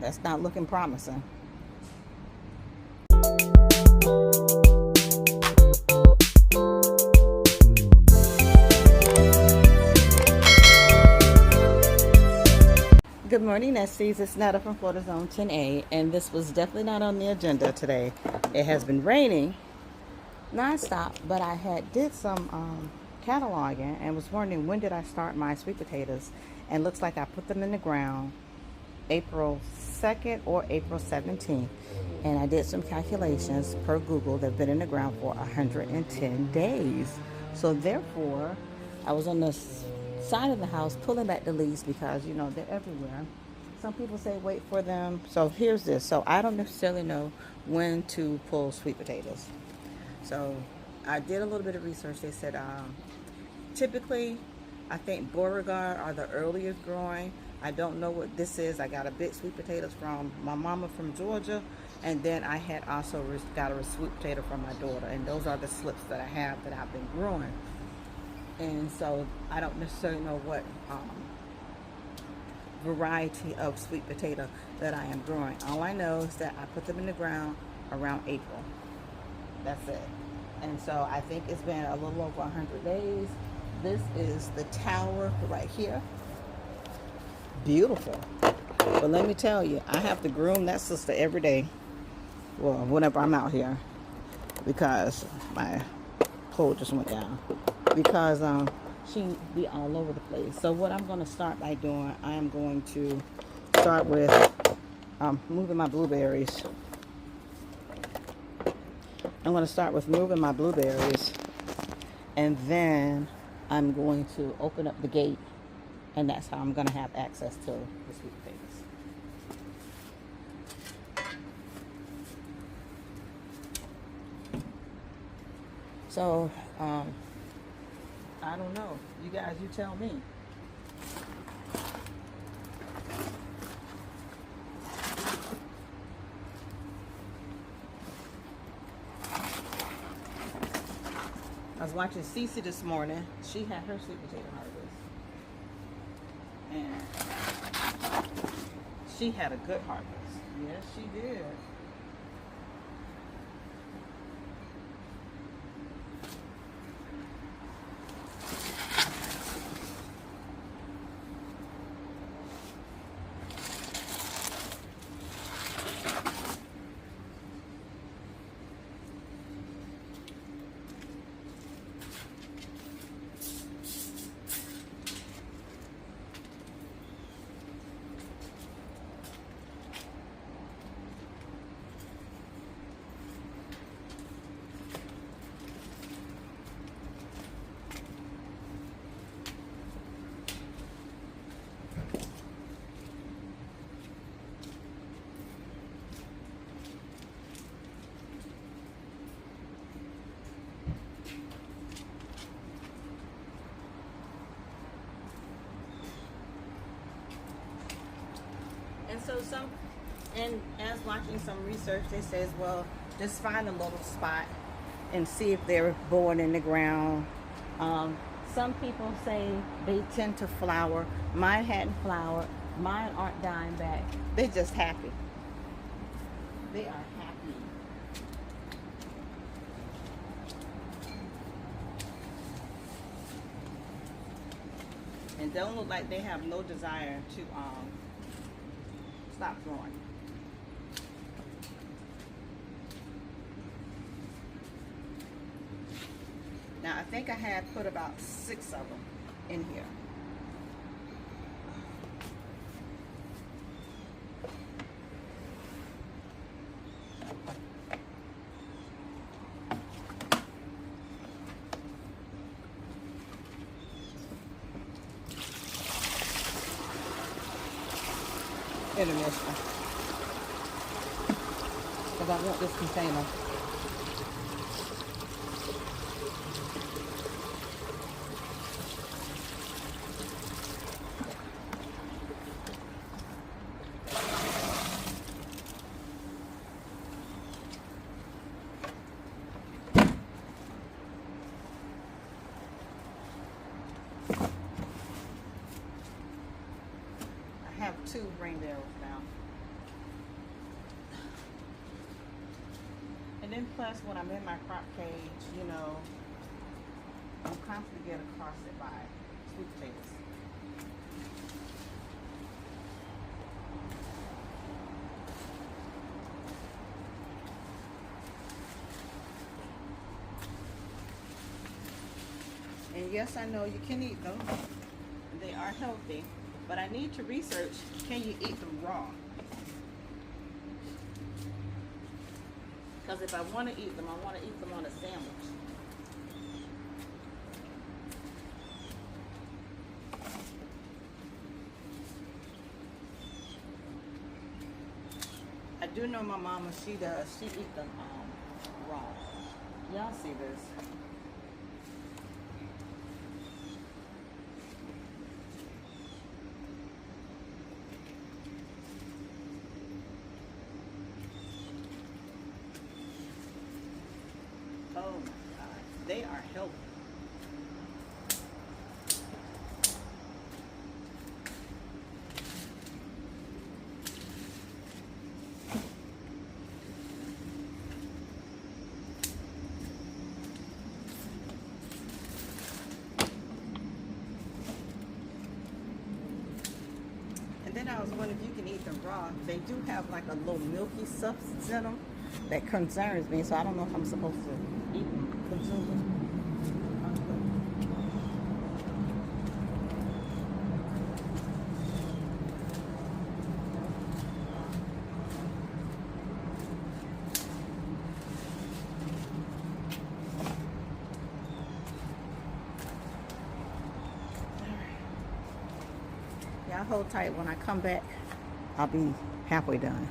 That's not looking promising. Good morning, Nesties. It's Netta from Florida Zone 10A, and this was definitely not on the agenda today. It has been raining nonstop, but I had did some cataloging and was wondering when did I start my sweet potatoes, and looks like I put them in the ground April 2nd or April 17th, and I did some calculations per Google. They've been in the ground for 110 days, so therefore I was on the side of the house pulling back the leaves because you know they're everywhere. Some people say wait for them. So here's this. So I don't necessarily know when to pull sweet potatoes. So I did a little bit of research. They said typically, I think Beauregard are the earliest growing. I don't know what this is. I got a big sweet potatoes from my mama from Georgia, and then I had also got a sweet potato from my daughter, and those are the slips that I have that I've been growing. And so I don't necessarily know what variety of sweet potato that I am growing. All I know is that I put them in the ground around April. That's it. And so I think it's been a little over 100 days. This is the tower right here. Beautiful. But let me tell you, I have to groom that sister every day. Well, whenever I'm out here, because my pole just went down. Because she be all over the place. So what I'm going to start by doing, I am going to start with moving my blueberries. I'm going to start with moving my blueberries, and then I'm going to open up the gate, and that's how I'm going to have access to the sweet potatoes. So, I don't know. You guys, you tell me. I was watching Cece this morning. She had her sweet potato harvest. And she had a good harvest. Yes, she did. And as watching some research, they says, well, just find a little spot and see if they're born in the ground. Some people say they tend to flower. Mine hadn't flowered. Mine aren't dying back. They're just happy. They are happy. And don't look like they have no desire to stop growing. Now I think I had put about 6 of them in here. Intermission. Because I want this container. I have 2 rain barrels now. And then plus when I'm in my crop cage, you know, I'm constantly getting accosted by sweet potatoes. And yes, I know you can eat them. They are healthy. But I need to research, can you eat them raw? Because if I want to eat them, I want to eat them on a sandwich. I do know my mama, she eat them raw. Y'all see this. Oh my God, they are healthy. And then I was wondering if you can eat them raw. They do have like a little milky substance in them that concerns me, so I don't know if I'm supposed to eat them, consume them. Y'all hold tight. When I come back, I'll be halfway done.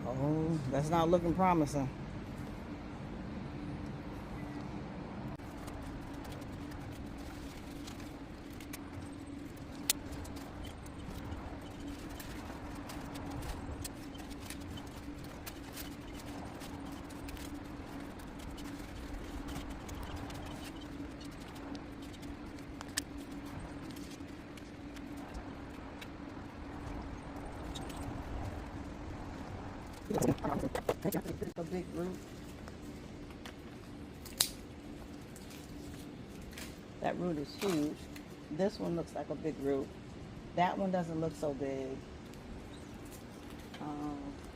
Oh, that's not looking promising. A big root. That root is huge. This one looks like a big root. That one doesn't look so big.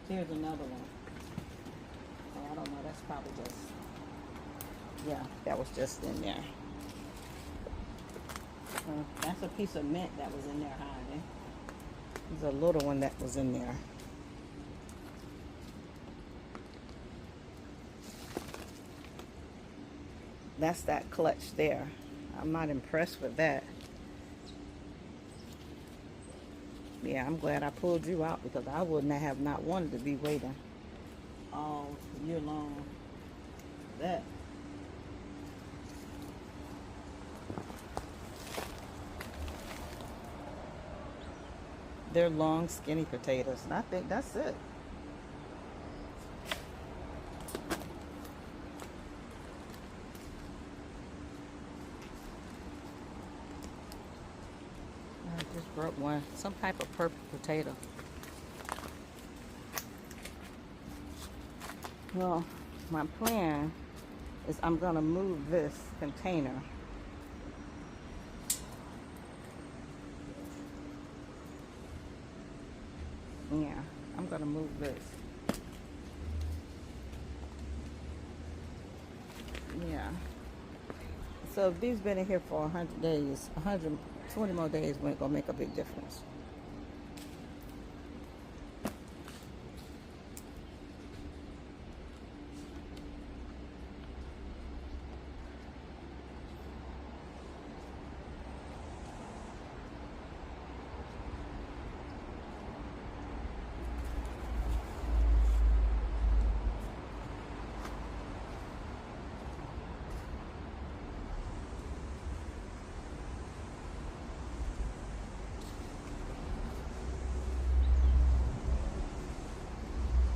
Here's another one. Oh, I don't know. That's probably just, yeah, that was just in there. That's a piece of mint that was in there hiding. There's a little one that was in there. That's that clutch there. I'm not impressed with that. Yeah, I'm glad I pulled you out because I wouldn't have not wanted to be waiting all year long for that. They're long, skinny potatoes, and I think that's it. up one, some type of purple potato. Well, my plan is I'm gonna move this container. Yeah, I'm gonna move this. Yeah. So if these been in here for 100 days, 120 more days ain't gonna make a big difference.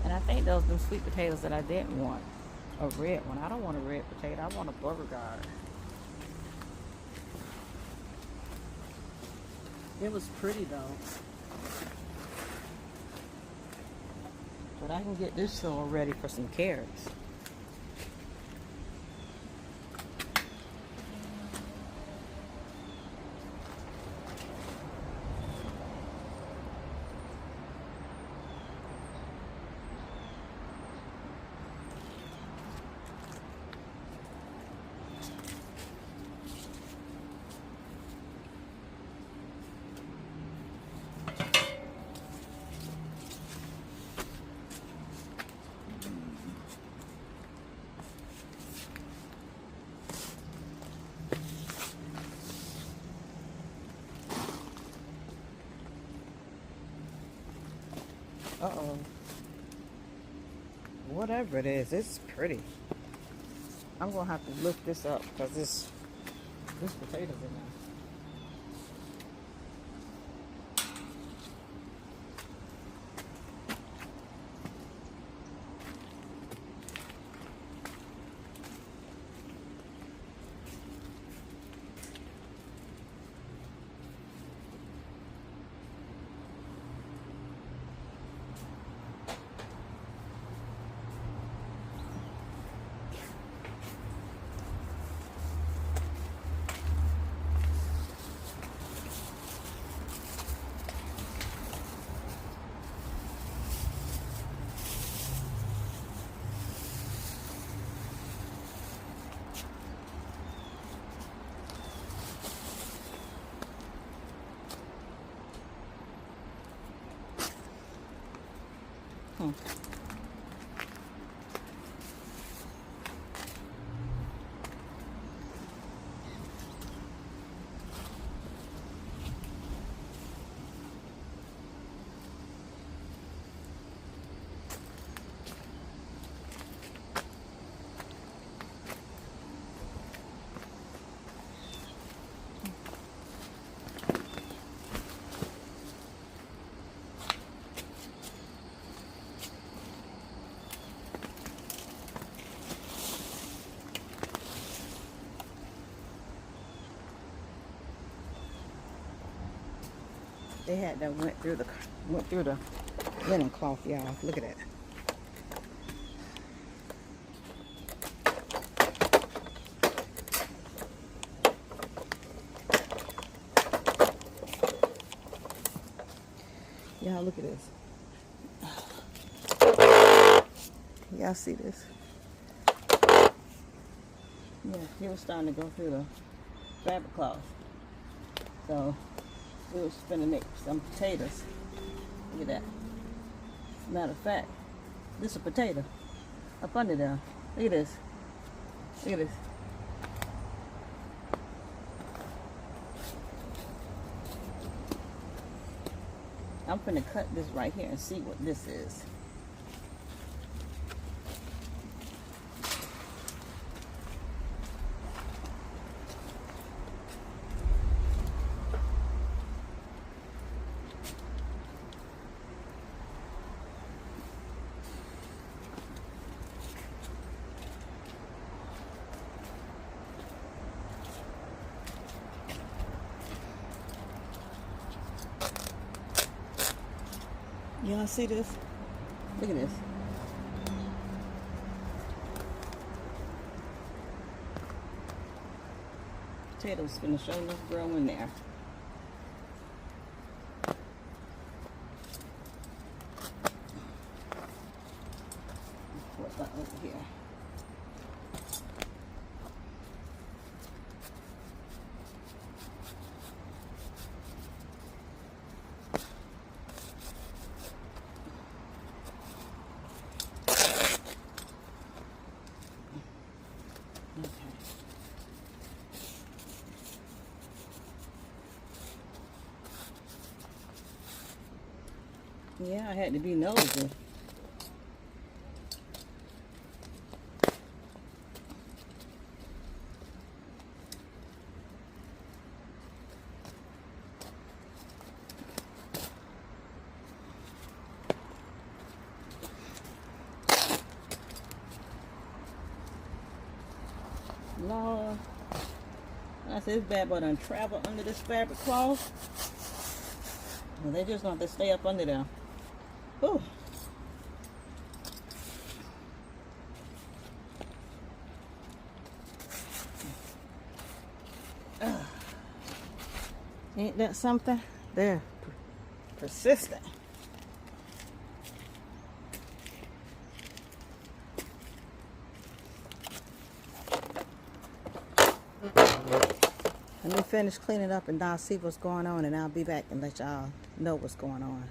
And I think those them sweet potatoes that I didn't want. A red one. I don't want a red potato. I want a Beauregard. It was pretty though. But I can get this soil ready for some carrots. Uh-oh. Whatever it is, it's pretty. I'm gonna have to lift this up because this potato's in there. They had that went through the linen cloth, y'all. Look at that. Y'all look at this. Y'all see this? Yeah, it was starting to go through the fabric cloth. So we were finna make some potatoes. Look at that. Matter of fact, this is a potato up under there. Look at this. Look at this. I'm finna cut this right here and see what this is. Y'all see this? Look at this. Potatoes gonna show enough grow in there. What's that over here? Yeah, I had to be nosy. Lord, I said this bad boy done travel under this fabric cloth. Well, they just want to stay up under there. Whew. Ain't that something? They're persistent. Let me finish cleaning up and I'll see what's going on, and I'll be back and let y'all know what's going on.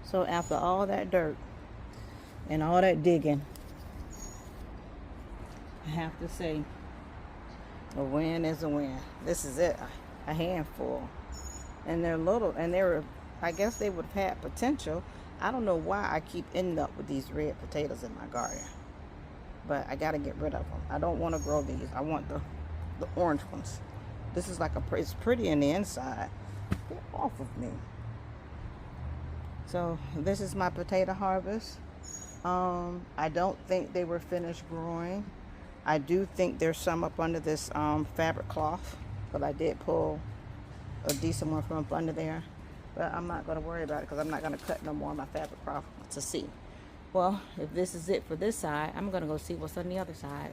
So after all that dirt and all that digging, I have to say, a win is a win. This is it, a handful. And they're little, and I guess they would have had potential. I don't know why I keep ending up with these red potatoes in my garden. But I gotta get rid of them. I don't want to grow these. I want the orange ones. This is like it's pretty in the inside. Get off of me. So this is my potato harvest. I don't think they were finished growing. I do think there's some up under this fabric cloth, but I did pull a decent one from up under there. But I'm not gonna worry about it because I'm not gonna cut no more of my fabric cloth to see. Well, if this is it for this side, I'm going to go see what's on the other side.